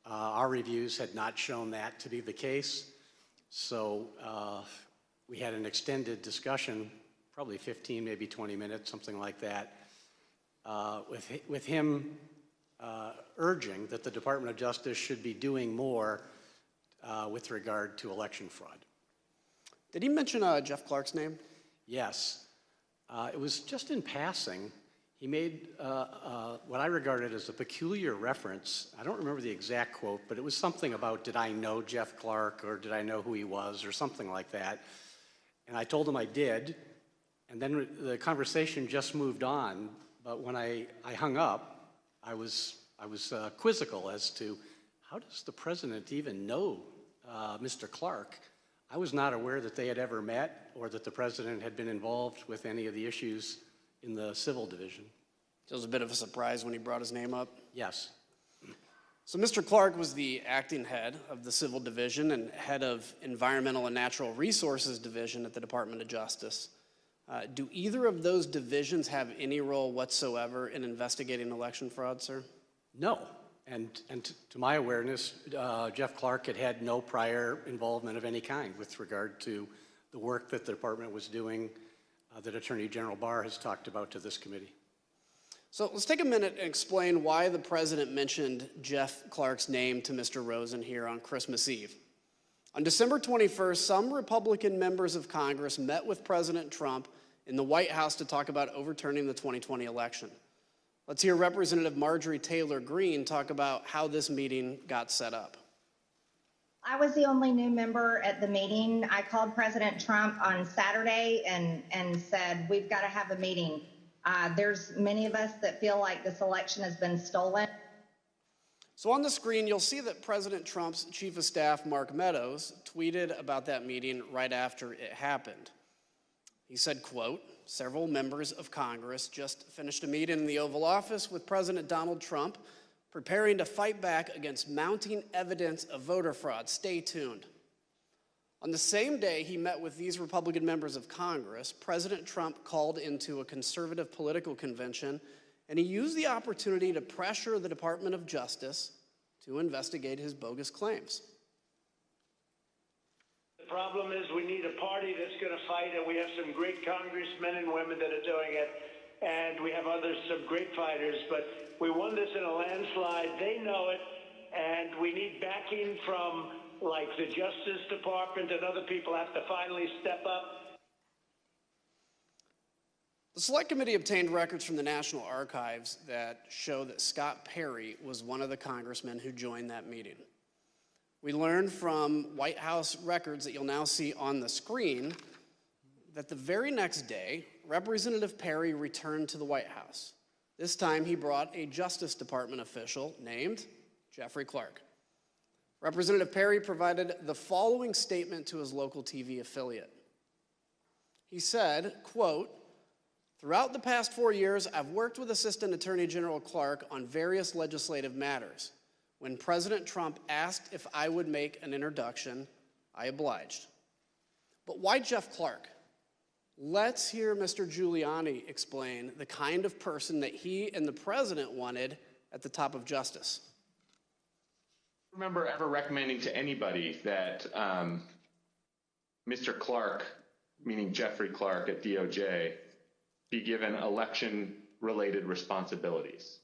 our reviews had not shown that to be the case. So we had an extended discussion, probably 15, maybe 20 minutes, something like that, with him urging that the Department of Justice should be doing more with regard to election fraud. Did he mention Jeff Clark's name? Yes. It was just in passing. He made what I regarded as a peculiar reference. I don't remember the exact quote, but it was something about, did I know Jeff Clark, or did I know who he was, or something like that. And I told him I did, and then the conversation just moved on. But when I hung up, I was quizzical as to, how does the president even know Mr. Clark? I was not aware that they had ever met or that the president had been involved with any of the issues in the civil division. So it was a bit of a surprise when he brought his name up? Yes. So Mr. Clark was the acting head of the civil division and head of environmental and natural resources division at the Department of Justice. Do either of those divisions have any role whatsoever in investigating election fraud, sir? No. And to my awareness, Jeff Clark had had no prior involvement of any kind with regard to the work that the department was doing that Attorney General Barr has talked about to this committee. So let's take a minute and explain why the president mentioned Jeff Clark's name to Mr. Rosen here on Christmas Eve. On December 21st, some Republican members of Congress met with President Trump in the White House to talk about overturning the 2020 election. Let's hear Representative Marjorie Taylor Greene talk about how this meeting got set up. I was the only new member at the meeting. I called President Trump on Saturday and said, we've got to have a meeting. There's many of us that feel like this election has been stolen. So on the screen, you'll see that President Trump's Chief of Staff, Mark Meadows, tweeted about that meeting right after it happened. He said, quote, several members of Congress just finished a meeting in the Oval Office with President Donald Trump, preparing to fight back against mounting evidence of voter fraud. Stay tuned. On the same day he met with these Republican members of Congress, President Trump called into a conservative political convention, and he used the opportunity to pressure the Department of Justice to investigate his bogus claims. The problem is we need a party that's going to fight, and we have some great congressmen and women that are doing it, and we have some great fighters, but we won this in a landslide. They know it, and we need backing from, like, the Justice Department, and other people have to finally step up. The Select Committee obtained records from the National Archives that show that Scott Perry was one of the congressmen who joined that meeting. We learned from White House records that you'll now see on the screen that the very next day, Representative Perry returned to the White House. This time he brought a Justice Department official named Jeffrey Clark. Representative Perry provided the following statement to his local TV affiliate. He said, quote, throughout the past 4 years, I've worked with Assistant Attorney General Clark on various legislative matters. When President Trump asked if I would make an introduction, I obliged. But why Jeff Clark? Let's hear Mr. Giuliani explain the kind of person that he and the president wanted at the top of justice. I remember ever recommending to anybody that Mr. Clark, meaning Jeffrey Clark at DOJ, be given election-related responsibilities.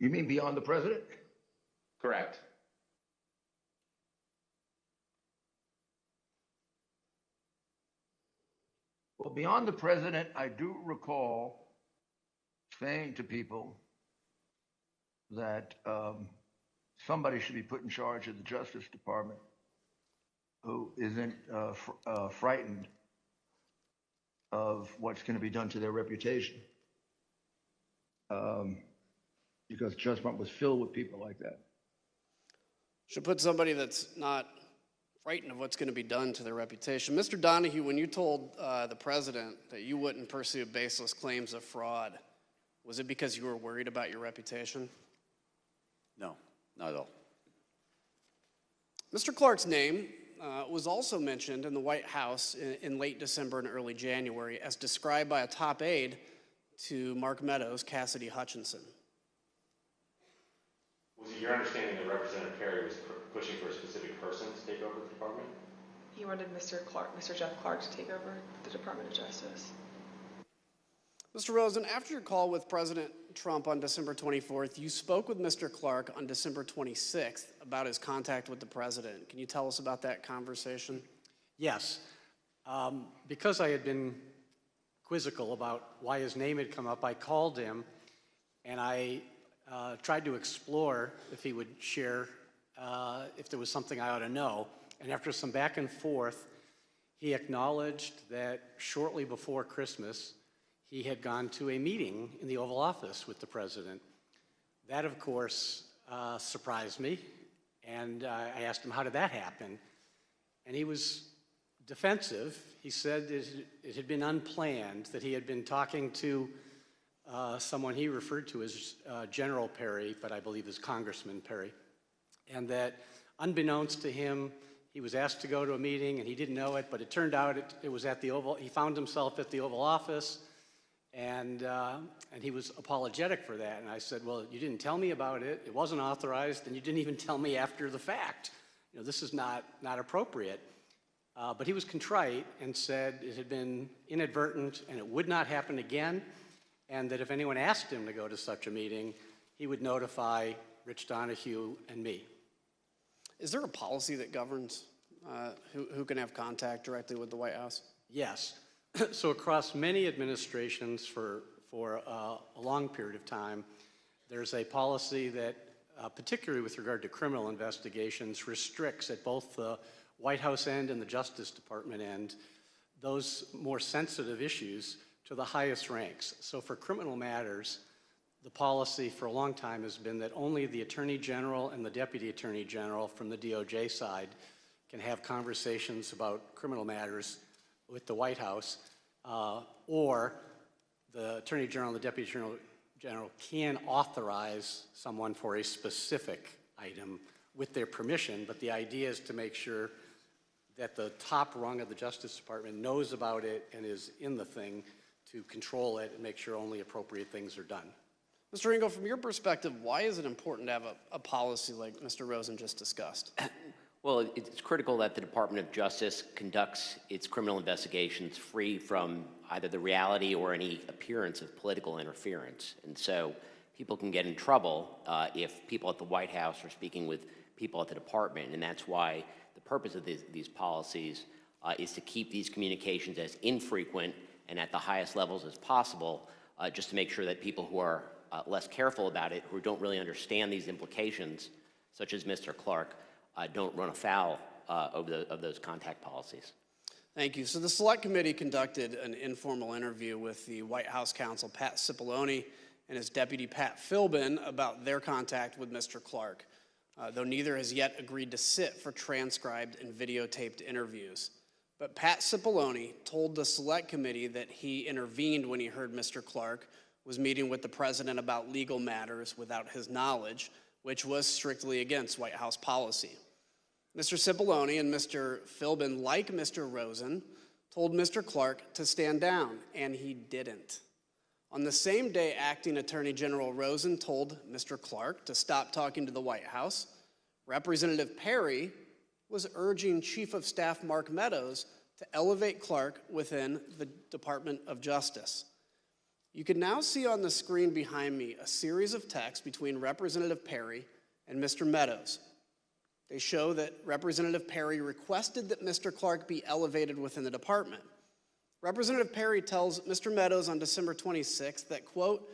You mean beyond the president? Correct. Well, beyond the president, I do recall saying to people that somebody should be put in charge of the Justice Department who isn't frightened of what's going to be done to their reputation. Because the Justice Department was filled with people like that. Should put somebody that's not frightened of what's going to be done to their reputation. Mr. Donoghue, when you told the president that you wouldn't pursue baseless claims of fraud, was it because you were worried about your reputation? No, not at all. Mr. Clark's name was also mentioned in the White House in late December and early January as described by a top aide to Mark Meadows, Cassidy Hutchinson. Was it your understanding that Representative Perry was pushing for a specific person to take over the department? He wanted Mr. Jeff Clark to take over the Department of Justice. Mr. Rosen, after your call with President Trump on December 24th, you spoke with Mr. Clark on December 26th about his contact with the president. Can you tell us about that conversation? Yes. Because I had been quizzical about why his name had come up, I called him and I tried to explore if he would share if there was something I ought to know. And after some back and forth, he acknowledged that shortly before Christmas, he had gone to a meeting in the Oval Office with the president. That, of course, surprised me. And I asked him, how did that happen? And he was defensive. He said it had been unplanned, that he had been talking to someone he referred to as General Perry, but I believe is Congressman Perry, and that unbeknownst to him, he was asked to go to a meeting and he didn't know it, but it turned out it was at the Oval. He found himself at the Oval Office, and he was apologetic for that. And I said, well, you didn't tell me about it. It wasn't authorized, and you didn't even tell me after the fact. You know, this is not appropriate. But he was contrite and said it had been inadvertent and it would not happen again, and that if anyone asked him to go to such a meeting, he would notify Rich Donoghue and me. Is there a policy that governs who can have contact directly with the White House? Yes. So across many administrations for a long period of time, there's a policy that, particularly with regard to criminal investigations, restricts at both the White House end and the Justice Department end those more sensitive issues to the highest ranks. So for criminal matters, the policy for a long time has been that only the Attorney General and the Deputy Attorney General from the DOJ side can have conversations about criminal matters with the White House, or the Attorney General and the Deputy Attorney General can authorize someone for a specific item with their permission, but the idea is to make sure that the top rung of the Justice Department knows about it and is in the thing to control it and make sure only appropriate things are done. Mr. Engel, from your perspective, why is it important to have a policy like Mr. Rosen just discussed? Well, it's critical that the Department of Justice conducts its criminal investigations free from either the reality or any appearance of political interference. And so people can get in trouble if people at the White House are speaking with people at the department, and that's why the purpose of these policies is to keep these communications as infrequent and at the highest levels as possible, just to make sure that people who are less careful about it, who don't really understand these implications, such as Mr. Clark, don't run afoul of those contact policies. Thank you. So the Select Committee conducted an informal interview with the White House counsel, Pat Cipollone, and his deputy, Pat Philbin, about their contact with Mr. Clark, though neither has yet agreed to sit for transcribed and videotaped interviews. But Pat Cipollone told the Select Committee that he intervened when he heard Mr. Clark was meeting with the president about legal matters without his knowledge, which was strictly against White House policy. Mr. Cipollone and Mr. Philbin, like Mr. Rosen, told Mr. Clark to stand down, and he didn't. On the same day, Acting Attorney General Rosen told Mr. Clark to stop talking to the White House. Representative Perry was urging Chief of Staff Mark Meadows to elevate Clark within the Department of Justice. You can now see on the screen behind me a series of texts between Representative Perry and Mr. Meadows. They show that Representative Perry requested that Mr. Clark be elevated within the department. Representative Perry tells Mr. Meadows on December 26th that, quote,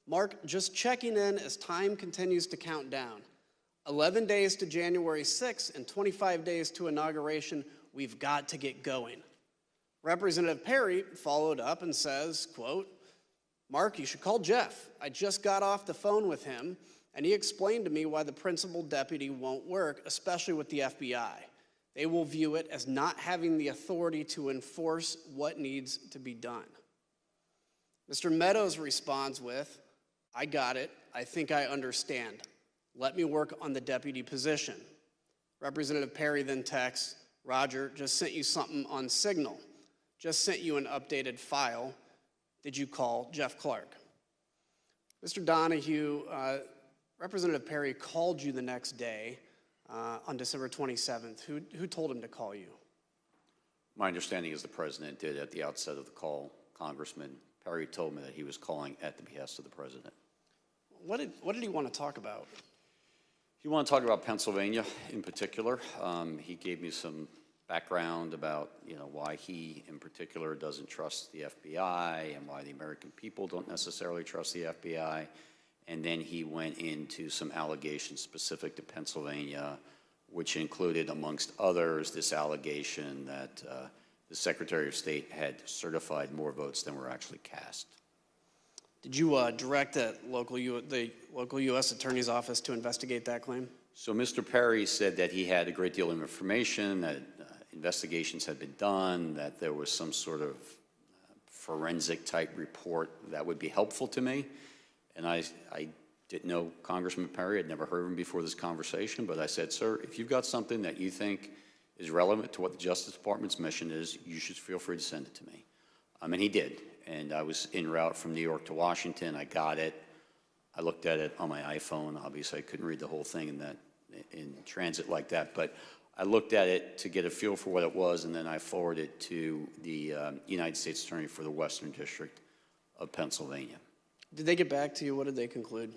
"Mark, just checking in as time continues to count down. 11 days to January 6th and 25 days to inauguration. We've got to get going. Representative Perry followed up and says, quote, Mark, you should call Jeff. I just got off the phone with him, and he explained to me why the principal deputy won't work, especially with the FBI. They will view it as not having the authority to enforce what needs to be done. Mr. Meadows responds with, I got it. I think I understand. Let me work on the deputy position. Representative Perry then texts, Roger, just sent you something on Signal. Just sent you an updated file. Did you call Jeff Clark? Mr. Donoghue, Representative Perry called you the next day on December 27th. Who told him to call you? My understanding is the president did at the outset of the call. Congressman Perry told me that he was calling at the behest of the president. What did he want to talk about? He wanted to talk about Pennsylvania in particular. He gave me some background about, why he in particular doesn't trust the FBI and why the American people don't necessarily trust the FBI. And then he went into some allegations specific to Pennsylvania, which included, amongst others, this allegation that the Secretary of State had certified more votes than were actually cast. Did you direct the local U.S. Attorney's Office to investigate that claim? So Mr. Perry said that he had a great deal of information, that investigations had been done, that there was some sort of forensic type report that would be helpful to me. And I didn't know Congressman Perry. I'd never heard of him before this conversation, but I said, sir, if you've got something that you think is relevant to what the Justice Department's mission is, you should feel free to send it to me. And he did. And I was en route from New York to Washington. I got it. I looked at it on my iPhone. Obviously, I couldn't read the whole thing in transit like that, but I looked at it to get a feel for what it was, and then I forwarded it to the United States Attorney for the Western District of Pennsylvania. Did they get back to you? What did they conclude?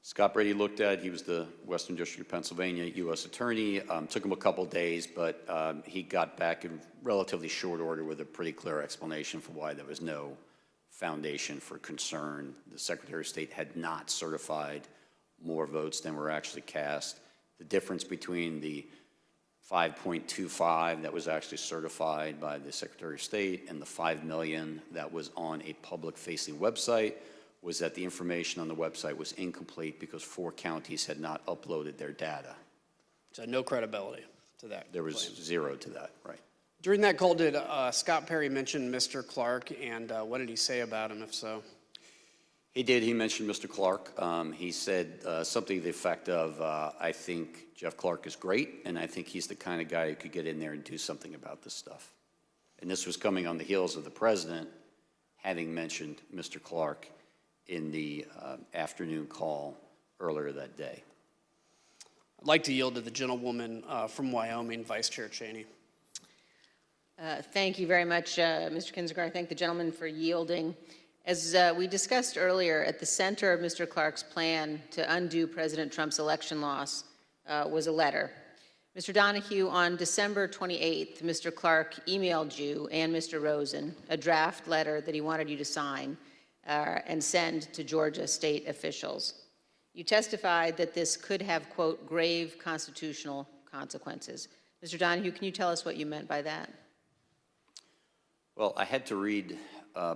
Scott Brady looked at it. He was the Western District of Pennsylvania U.S. Attorney. Took him a couple days, but he got back in relatively short order with a pretty clear explanation for why there was no foundation for concern. The Secretary of State had not certified more votes than were actually cast. The difference between the 5.25 that was actually certified by the Secretary of State and the 5 million that was on a public-facing website was that the information on the website was incomplete because 4 counties had not uploaded their data. So no credibility to that. There was claim. Zero to that, right. During that call, did Scott Perry mention Mr. Clark, and what did he say about him, if so? He did. He mentioned Mr. Clark. He said something to the effect of, I think Jeff Clark is great, and I think he's the kind of guy who could get in there and do something about this stuff. And this was coming on the heels of the president having mentioned Mr. Clark in the afternoon call earlier that day. I'd like to yield to the gentlewoman from Wyoming, Vice Chair Cheney. Thank you very much, Mr. Kinzinger. I thank the gentleman for yielding. As we discussed earlier, at the center of Mr. Clark's plan to undo President Trump's election loss was a letter. Mr. Donoghue, on December 28th, Mr. Clark emailed you and Mr. Rosen a draft letter that he wanted you to sign and send to Georgia state officials. You testified that this could have, quote, grave constitutional consequences. Mr. Donoghue, can you tell us what you meant by that? Well, I had to read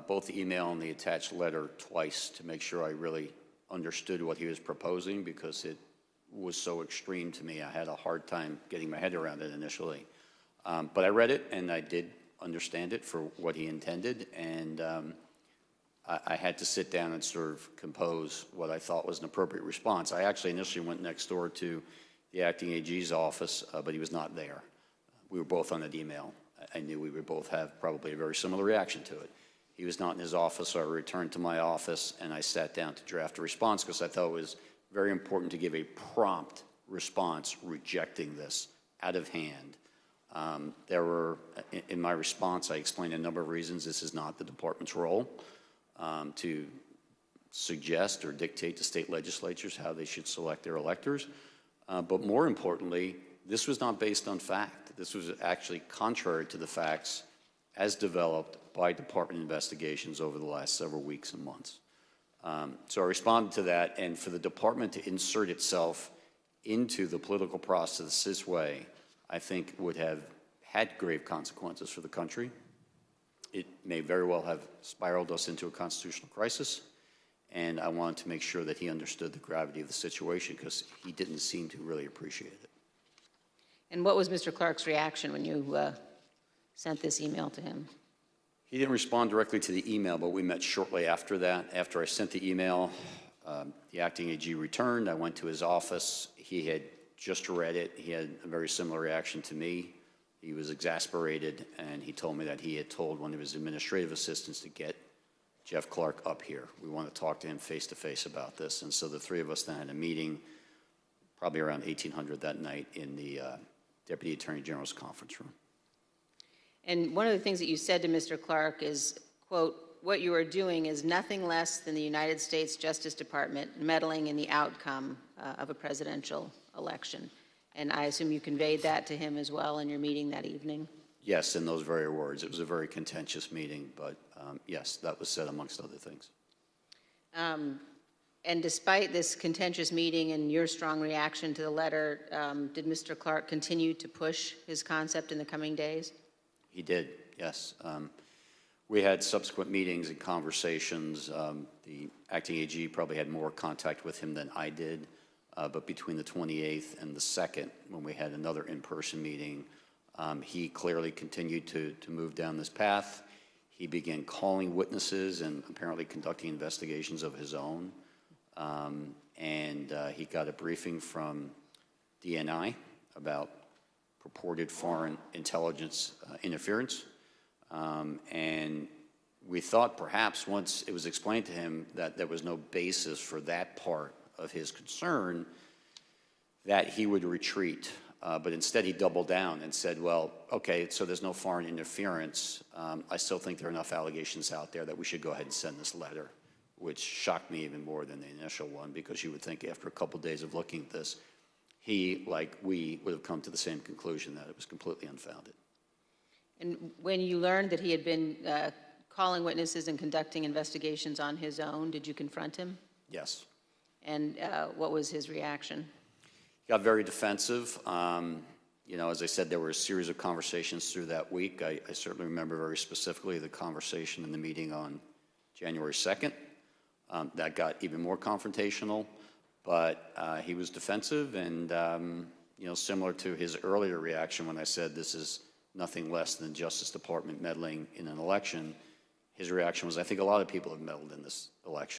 both the email and the attached letter twice to make sure I really understood what he was proposing because it was so extreme to me. I had a hard time getting my head around it initially. But I read it and I did understand it for what he intended, and I had to sit down and sort of compose what I thought was an appropriate response. I actually initially went next door to the acting AG's office, but he was not there. We were both on that email. I knew we would both have probably a very similar reaction to it. He was not in his office, so I returned to my office and I sat down to draft a response because I thought it was very important to give a prompt response rejecting this out of hand. There were, in my response, I explained a number of reasons this is not the department's role to suggest or dictate to state legislatures how they should select their electors. But more importantly, this was not based on fact. This was actually contrary to the facts as developed by department investigations over the last several weeks and months. So I responded to that, and for the department to insert itself into the political process this way, I think would have had grave consequences for the country. It may very well have spiraled us into a constitutional crisis, and I wanted to make sure that he understood the gravity of the situation because he didn't seem to really appreciate it. And what was Mr. Clark's reaction when you sent this email to him? He didn't respond directly to the email, but we met shortly after that. After I sent the email, the acting AG returned. I went to his office. He had just read it. He had a very similar reaction to me. He was exasperated, and he told me that he had told one of his administrative assistants to get Jeff Clark up here. We want to talk to him face-to-face about this. And so the three of us then had a meeting, probably around 1800 that night, in the Deputy Attorney General's conference room. And one of the things that you said to Mr. Clark is, quote, "What you are doing is nothing less than the United States Justice Department meddling in the outcome of a presidential election." And I assume you conveyed that to him as well in your meeting that evening? Yes, in those very words. It was a very contentious meeting, but yes, that was said amongst other things. And despite this contentious meeting and your strong reaction to the letter, did Mr. Clark continue to push his concept in the coming days? He did, yes. We had subsequent meetings and conversations. The acting AG probably had more contact with him than I did, but between the 28th and the 2nd, when we had another in-person meeting, he clearly continued to move down this path. He began calling witnesses and apparently conducting investigations of his own. He got a briefing from DNI about purported foreign intelligence interference. And we thought perhaps once it was explained to him that there was no basis for that part of his concern, that he would retreat. But instead he doubled down and said, well, okay, so there's no foreign interference. I still think there are enough allegations out there that we should go ahead and send this letter, which shocked me even more than the initial one, because you would think after a couple days of looking at this, he, like we, would have come to the same conclusion that it was completely unfounded. And when you learned that he had been calling witnesses and conducting investigations on his own, did you confront him? Yes. And what was his reaction? He got very defensive. You know, as I said, there were a series of conversations through that week. I certainly remember very specifically the conversation in the meeting on January 2nd. That got even more confrontational, but he was defensive and, you know, similar to his earlier reaction when I said this is nothing less than the Justice Department meddling in an election, his reaction was, I think a lot of people have meddled in this election.